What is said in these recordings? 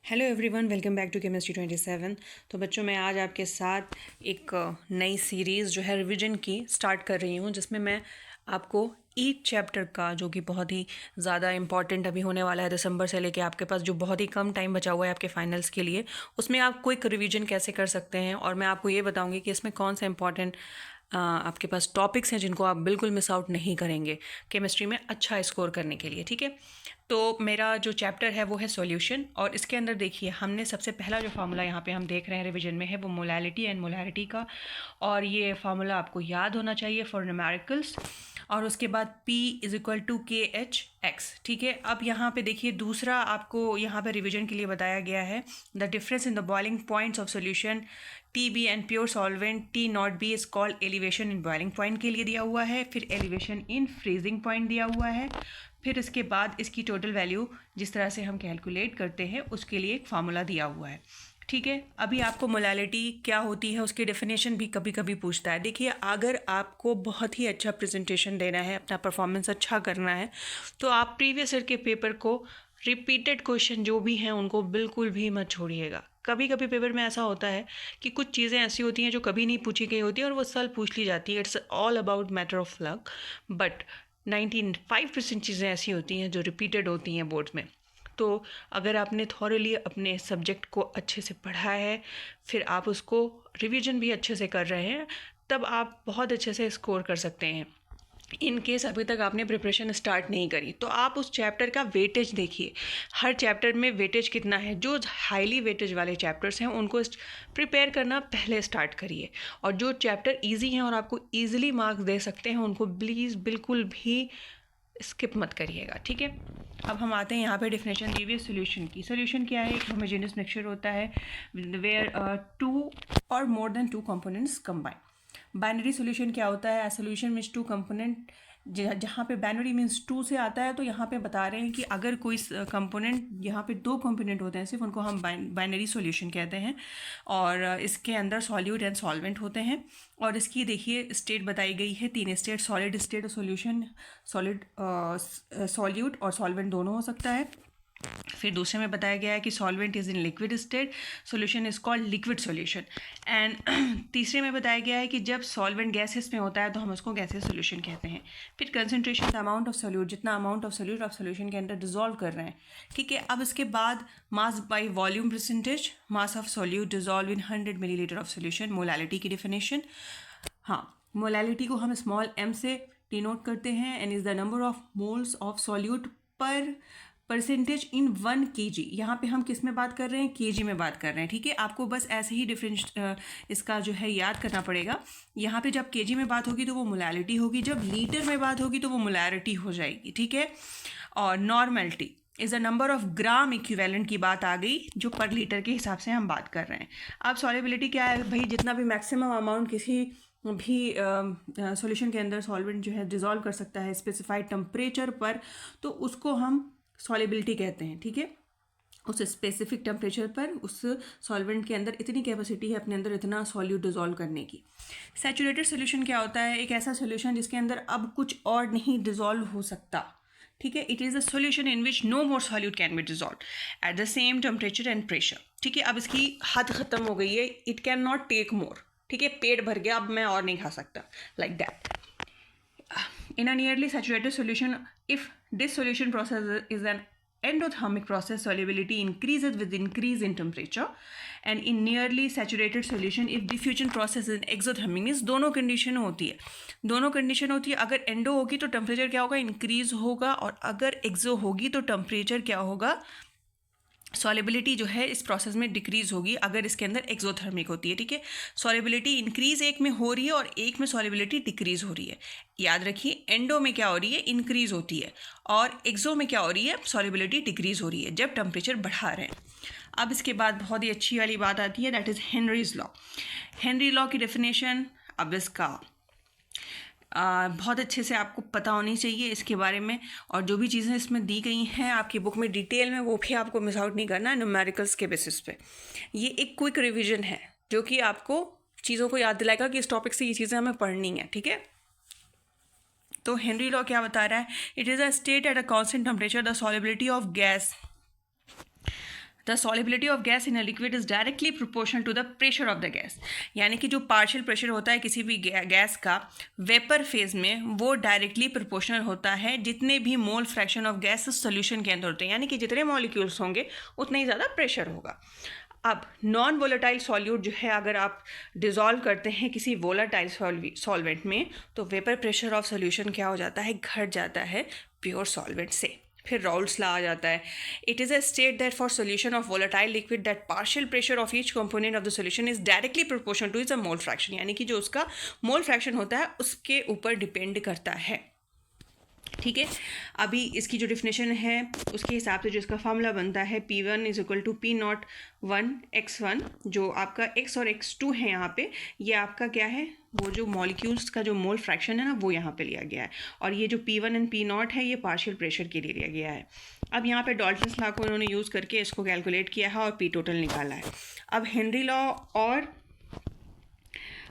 Hello everyone, welcome back to chemistry 27। तो बच्चों, मैं आज आपके साथ एक नई सीरीज़ जो है रिवीजन की स्टार्ट कर रही हूँ, जिसमें मैं आपको ईच चैप्टर का, जो कि बहुत ही ज़्यादा इंपॉर्टेंट अभी होने वाला है दिसंबर से लेके आपके पास जो बहुत ही कम टाइम बचा हुआ है आपके फाइनल्स के लिए, उसमें आप क्विक रिवीजन कैसे कर सकते हैं। और मैं आपको ये बताऊँगी कि इसमें कौन सा इंपॉर्टेंट आपके पास टॉपिक्स हैं जिनको आप बिल्कुल मिस आउट नहीं करेंगे केमिस्ट्री में अच्छा स्कोर करने के लिए। ठीक है, तो मेरा जो चैप्टर है वो है सॉल्यूशन, और इसके अंदर देखिए हमने सबसे पहला जो फार्मूला यहाँ पे हम देख रहे हैं रिवीजन में है वो मोलैलिटी एंड मोलैरिटी का, और ये फार्मूला आपको याद होना चाहिए फॉर न्यूमेरिकल्स। और उसके बाद P = KHX। ठीक है, अब यहाँ पे देखिए दूसरा आपको यहाँ पे रिवीजन के लिए बताया गया है, the difference in the boiling points of solution TB and pure solvent T0B is called elevation in boiling point के लिए दिया हुआ है, फिर एलिवेशन इन फ्रीजिंग पॉइंट दिया हुआ है, फिर इसके बाद इसकी टोटल वैल्यू जिस तरह से हम कैलकुलेट करते हैं उसके लिए एक फार्मूला दिया हुआ है। ठीक है, अभी आपको मोलैलिटी क्या होती है उसकी डेफिनेशन भी कभी कभी पूछता है। देखिए, अगर आपको बहुत ही अच्छा प्रेजेंटेशन देना है, अपना परफॉर्मेंस अच्छा करना है, तो आप प्रीवियस ईयर के पेपर को रिपीटेड क्वेश्चन जो भी हैं उनको बिल्कुल भी मत छोड़िएगा। कभी कभी पेपर में ऐसा होता है कि कुछ चीज़ें ऐसी होती हैं जो कभी नहीं पूछी गई होती है और वो साल पूछ ली जाती है। It's all about matter of luck, but 95% चीज़ें ऐसी होती हैं जो रिपीटेड होती हैं बोर्ड में। तो अगर आपने थॉरली अपने सब्जेक्ट को अच्छे से पढ़ा है, फिर आप उसको रिवीजन भी अच्छे से कर रहे हैं, तब आप बहुत अच्छे से स्कोर कर सकते हैं। इन केस अभी तक आपने प्रिपरेशन स्टार्ट नहीं करी तो आप उस चैप्टर का वेटेज देखिए, हर चैप्टर में वेटेज कितना है। जो हाईली वेटेज वाले चैप्टर्स हैं उनको प्रिपेयर करना पहले स्टार्ट करिए, और जो चैप्टर इजी हैं और आपको इजीली मार्क्स दे सकते हैं उनको प्लीज़ बिल्कुल भी स्किप मत करिएगा। ठीक है, अब हम आते हैं यहाँ पे डेफिनेशन दी हुई है सोल्यूशन की। सोल्यूशन क्या है? एक होमोजेनियस मिक्सचर होता है वेयर टू और more than two components combine. Binary solution क्या होता है? सोल्यूशन मीन्स टू कंपोनेंट, जहाँ पे बाइनरी मीन्स टू से आता है, तो यहाँ पे बता रहे हैं कि अगर कोई कंपोनेंट, यहाँ पे दो कंपोनेंट होते हैं सिर्फ, उनको हम बाइनरी सॉल्यूशन कहते हैं, और इसके अंदर सॉल्यूट एंड सॉल्वेंट होते हैं। और इसकी देखिए स्टेट बताई गई है, तीन स्टेट, सॉलिड स्टेट और सॉल्यूशन, सॉलिड सॉल्यूट और सॉल्वेंट दोनों हो सकता है। फिर दूसरे में बताया गया है कि solvent is in liquid state, solution is called liquid solution. And तीसरे में बताया गया है कि जब सॉल्वेंट गैसेस में होता है तो हम उसको गैसेस सॉल्यूशन कहते हैं। फिर concentration, the amount of solute, जितना अमाउंट ऑफ सॉल्यूट आप सॉल्यूशन के अंदर डिजोल्व कर रहे हैं। ठीक है, अब इसके बाद mass by volume percentage, mass of solute dissolve in 100 millilitre of solution, molality की डेफिनेशन। हाँ, मोलैलिटी को हम स्मॉल m से डिनोट करते हैं, and is the number of moles of solute पर परसेंटेज इन 1 kg। यहाँ पे हम किस में बात कर रहे हैं? kg में बात कर रहे हैं। ठीक है, आपको बस ऐसे ही डिफरेंस इसका जो है याद करना पड़ेगा। यहाँ पे जब kg में बात होगी तो वो मोलैलिटी होगी, जब लीटर में बात होगी तो वो मोलैरिटी हो जाएगी। ठीक है, और normality is a number of gram equivalent की बात आ गई, जो पर लीटर के हिसाब से हम बात कर रहे हैं। अब सॉल्युबिलिटी क्या है भाई? जितना भी मैक्सिमम अमाउंट किसी भी सॉल्यूशन के अंदर सॉल्वेंट जो है डिजोल्व कर सकता है स्पेसिफाइड टेम्परेचर पर, तो उसको हम सॉल्युबिलिटी कहते हैं। ठीक है, उस स्पेसिफिक टेम्परेचर पर उस सॉल्वेंट के अंदर इतनी कैपेसिटी है अपने अंदर इतना सॉल्यूट डिजोल्व करने की। सैचुरेटेड सॉल्यूशन क्या होता है? एक ऐसा सॉल्यूशन जिसके अंदर अब कुछ और नहीं डिजोल्व हो सकता। ठीक है, it is a solution in which no more solute can be dissolve at the same temperature and pressure. ठीक है, अब इसकी हद खत्म हो गई है, it can not take more. ठीक है, पेट भर गया, अब मैं और नहीं खा सकता, like that. In a nearly saturated solution, if this solution process is an endothermic process, solubility increases with increase in temperature, and in nearly saturated solution, if diffusion process is exothermic, means दोनों condition होती है, दोनों condition होती है। अगर endo होगी तो temperature क्या होगा? इंक्रीज होगा, और अगर एक्सो होगी तो टेम्परेचर क्या होगा? सॉलिबिलिटी जो है इस प्रोसेस में डिक्रीज होगी अगर इसके अंदर एक्सोथर्मिक होती है। ठीक है, सॉलिबिलिटी इंक्रीज एक में हो रही है और एक में सॉलिबिलिटी डिक्रीज हो रही है। याद रखिए, एंडो में क्या हो रही है? इंक्रीज होती है, और एक्सो में क्या हो रही है? सॉलिबिलिटी डिक्रीज हो रही है जब टेम्परेचर बढ़ा रहे हैं। अब इसके बाद बहुत ही अच्छी वाली बात आती है, that is Henry's law. Henry law की डेफिनेशन अब इसका बहुत अच्छे से आपको पता होनी चाहिए इसके बारे में, और जो भी चीज़ें इसमें दी गई हैं आपकी बुक में डिटेल में, वो भी आपको मिस आउट नहीं करना है न्यूमेरिकल्स के बेसिस पे। ये एक क्विक रिवीजन है जो कि आपको चीज़ों को याद दिलाएगा कि इस टॉपिक से ये चीज़ें हमें पढ़नी है। ठीक है, तो हेनरी लॉ क्या बता रहा है? It is a state at a constant temperature the solubility of gas the solubility of gas in a liquid is directly proportional to the pressure of the gas, यानी कि जो पार्शियल प्रेशर होता है किसी भी गैस का vapour phase में, वो डायरेक्टली प्रोपोर्शनल होता है जितने भी mole fraction of gas solution के अंदर होते हैं, यानी कि जितने मॉलिक्यूल्स होंगे उतना ही ज़्यादा प्रेशर होगा। अब नॉन वोलेटाइल सॉल्यूट जो है, अगर आप डिज़ोल्व करते हैं किसी वोलेटाइल सॉल्वेंट में, तो वेपर प्रेशर ऑफ सोल्यूशन क्या हो जाता है, घट जाता है प्योर सॉल्वेंट से। फिर राउल्ट्स लॉ आ जाता है। It is a state that for solution of volatile liquid that partial pressure of each component of the solution is directly proportional to its a mole fraction, यानी कि जो उसका mole fraction होता है उसके ऊपर डिपेंड करता है। ठीक है, अभी इसकी जो डिफिनेशन है उसके हिसाब से जो इसका फार्मूला बनता है P1 is equal to P01x1, जो आपका x और x2 है यहाँ पे, ये आपका क्या है, वो जो मॉलिक्यूल्स का जो मोल फ्रैक्शन है ना, वो यहाँ पे लिया गया है, और ये जो P1 एंड P0 है ये पार्शियल प्रेशर के लिए लिया गया है। अब यहाँ पे डाल्टन्स लॉ को इन्होंने यूज़ करके इसको कैलकुलेट किया है और P टोटल निकाला है। अब हेनरी लॉ और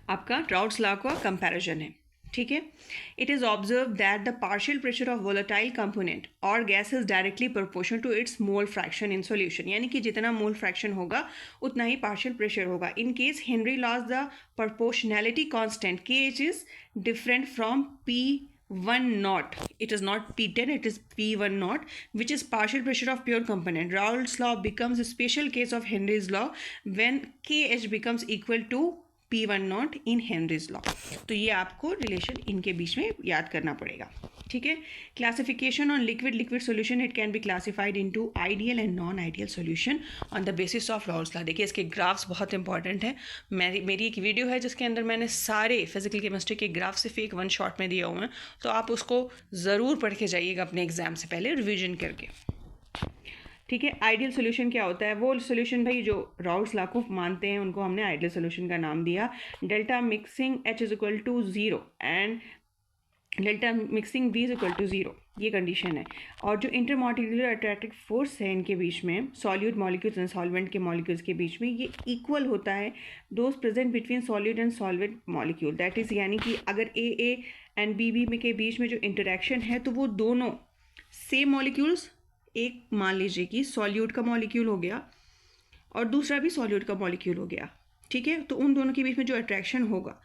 आपका राउल्ट्स लॉ का कंपैरिजन है। ठीक है, it is observe that the partial pressure of volatile component और gas is directly proportional to its mole fraction in solution, यानी कि जितना मोल फ्रैक्शन होगा उतना ही पार्शियल प्रेशर होगा। In case Henry laws the proportionality constant KH is different from P10, it is not P10, it is P10, which is partial pressure of pure component. Raoult's law becomes a special case of Henry's law when KH becomes equal to P10 in Henry's law. तो ये आपको relation इनके बीच में याद करना पड़ेगा। ठीक है, classification on liquid solution, it can be classified into ideal and non ideal solution on the basis of Raoult's law. देखिए इसके ग्राफ्स बहुत इंपॉर्टेंट है। मेरी एक वीडियो है जिसके अंदर मैंने सारे फिजिकल केमिस्ट्री के ग्राफ सिर्फ एक 1 शॉट में दिए हुए हैं, तो आप उसको ज़रूर पढ़ के जाइएगा अपने एग्जाम से पहले रिविजन करके। ठीक है, आइडियल सोल्यूशन क्या होता है, वो सोल्यूशन भाई जो राउल्ट्स लॉ को मानते हैं उनको हमने आइडियल सोल्यूशन का नाम दिया। Delta mixing H is equal to 0 and delta mixing V is equal to 0, ये कंडीशन है। और जो इंटरमॉलिक्यूलर अट्रैक्टिव फोर्स है इनके बीच में, सॉल्यूट मॉलिक्यूल्स एंड सॉल्वेंट के मॉलिक्यूल्स के बीच में, ये इक्वल होता है those present between solute and solvent molecule, that is यानी कि अगर AA एंड BB में के बीच में जो इंटरेक्शन है तो वो दोनों सेम मॉलिक्यूल्स, एक मान लीजिए कि सॉल्यूट का मॉलिक्यूल हो गया और दूसरा भी सॉल्यूट का मॉलिक्यूल हो गया, ठीक है, तो उन दोनों के बीच में जो अट्रैक्शन होगा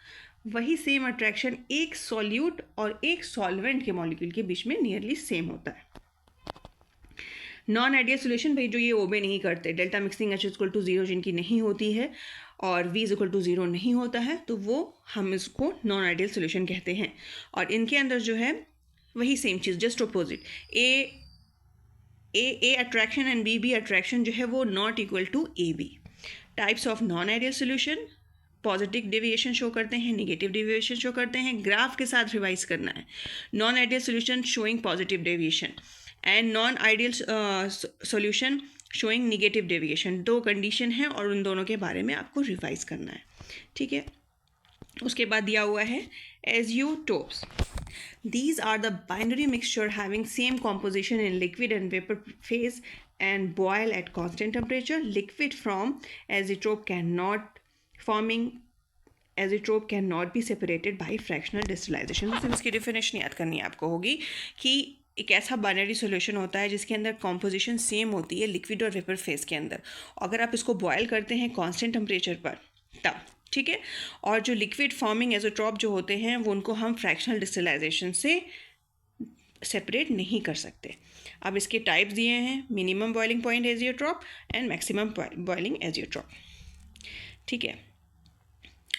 वही सेम अट्रैक्शन एक सॉल्यूट और एक सॉल्वेंट के मॉलिक्यूल के बीच में नियरली सेम होता है। नॉन आइडियल सोल्यूशन भाई जो ये ओबे नहीं करते, delta mixing H equal to 0 जिनकी नहीं होती है और V इक्वल टू 0 नहीं होता है, तो वो हम इसको नॉन आइडियल सोल्यूशन कहते हैं। और इनके अंदर जो है वही सेम चीज़, just opposite, A attraction and B attraction जो है वो not equal to AB। Types of non ideal solution, positive deviation show करते हैं, नेगेटिव डेविएशन शो करते हैं, ग्राफ के साथ रिवाइज करना है। Non ideal solution showing positive deviation and non ideal solution showing negative deviation, 2 condition है और उन दोनों के बारे में आपको रिवाइज करना है। ठीक है, उसके बाद दिया हुआ है एजियोटोप्स। These are the binary mixture having same composition in liquid and vapor phase and boil at constant temperature. Liquid from azeotrope cannot be separated by fractional distillation. तो इसकी डेफिनेशन याद करनी आपको होगी कि एक ऐसा बाइनरी सॉल्यूशन होता है जिसके अंदर कॉम्पोजिशन सेम होती है लिक्विड और वेपर फेज के अंदर, अगर आप इसको बॉयल करते हैं कांस्टेंट टेम्परेचर पर तब, ठीक है। और जो लिक्विड फॉर्मिंग एजोट्रॉप जो होते हैं वो उनको हम फ्रैक्शनल डिस्टिलाइजेशन से सेपरेट नहीं कर सकते। अब इसके टाइप्स दिए हैं, minimum boiling point azeotrope and maximum boiling azeotrope. ठीक है,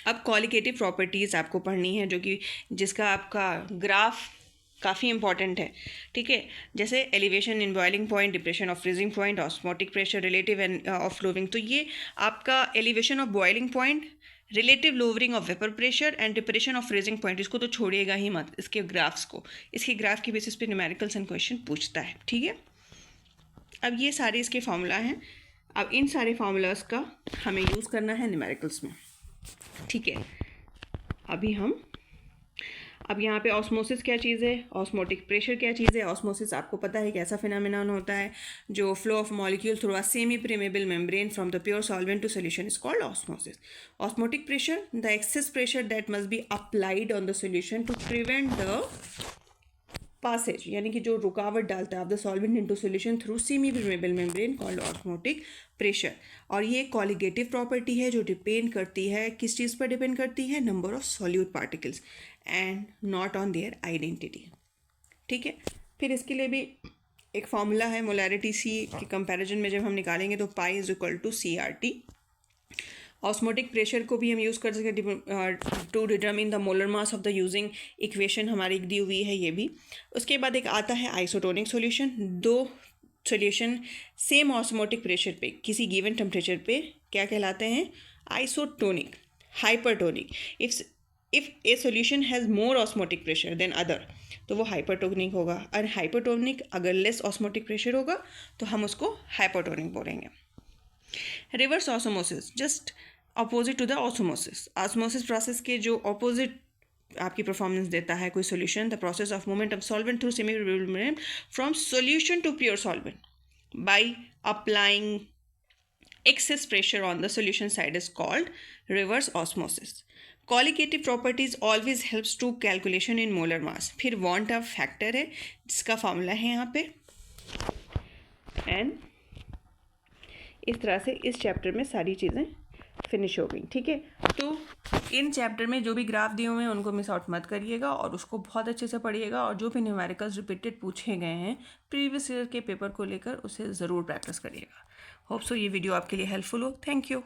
अब क्वालिटेटिव प्रॉपर्टीज़ आपको पढ़नी है जो कि जिसका आपका ग्राफ काफ़ी इंपॉर्टेंट है। ठीक है, जैसे elevation in boiling point, depression of freezing point, osmotic pressure, relative and of lowering. तो ये आपका elevation of boiling point, relative lowering of vapour pressure and depression of freezing point, इसको तो छोड़िएगा ही मत, इसके ग्राफ्स को, इसके ग्राफ की बेसिस पे न्यूमेरिकल्स एंड क्वेश्चन पूछता है। ठीक है, अब ये सारे इसके फार्मूला हैं, अब इन सारे फार्मूलाज का हमें यूज़ करना है न्यूमेरिकल्स में। ठीक है, अब यहाँ पे ऑस्मोसिस क्या चीज़ है, ऑस्मोटिक प्रेशर क्या चीज़ है। ऑस्मोसिस आपको पता है कि ऐसा फिनोमेनन होता है जो flow of molecule through a semi permeable membrane from the pure solvent to solution is called osmosis. Osmotic pressure, the excess pressure that must be applied on the solution to prevent the passage यानी कि जो रुकावट डालता है of the solvent into solution through semi permeable membrane called osmotic pressure. और ये colligative property है जो डिपेंड करती है, किस चीज़ पर डिपेंड करती है, number of solute particles and not on their identity. ठीक है, फिर इसके लिए भी एक फॉर्मूला है मोलैरिटी सी के कंपैरिजन में जब हम निकालेंगे तो pi is equal to CRT। Osmotic pressure को भी हम यूज़ कर सकते हैं to determine the molar mass of the using equation हमारी दी हुई है ये भी। उसके बाद एक आता है आइसोटोनिक सॉल्यूशन। दो सॉल्यूशन सेम ऑस्मोटिक प्रेशर पे किसी गिवन टेम्परेचर पे क्या कहलाते हैं, isotonic, hypertonic. If a solution has more osmotic pressure than other तो वो हाइपरटोनिक होगा, और हाइपरटोनिक अगर लेस ऑस्मोटिक प्रेशर होगा तो हम उसको हाइपोटोनिक बोलेंगे। Reverse osmosis just opposite to the osmosis. Osmosis process के जो अपोजिट आपकी परफॉर्मेंस देता है कोई solution, the process of movement of solvent through semi permeable membrane from solution to pure solvent by applying excess pressure on the solution side is called reverse osmosis. Colligative properties always helps to calculation in molar mass. फिर want of factor है जिसका formula है यहाँ पे, and इस तरह से इस चैप्टर में सारी चीज़ें फिनिश हो गई। ठीक है, तो इन चैप्टर में जो भी ग्राफ दिए हुए हैं उनको मिस आउट मत करिएगा और उसको बहुत अच्छे से पढ़िएगा, और जो भी न्यूमेरिकल्स रिपीटेड पूछे गए हैं प्रीवियस ईयर के पेपर को लेकर उसे ज़रूर प्रैक्टिस करिएगा। होप सो ये वीडियो आपके लिए हेल्पफुल हो। Thank you.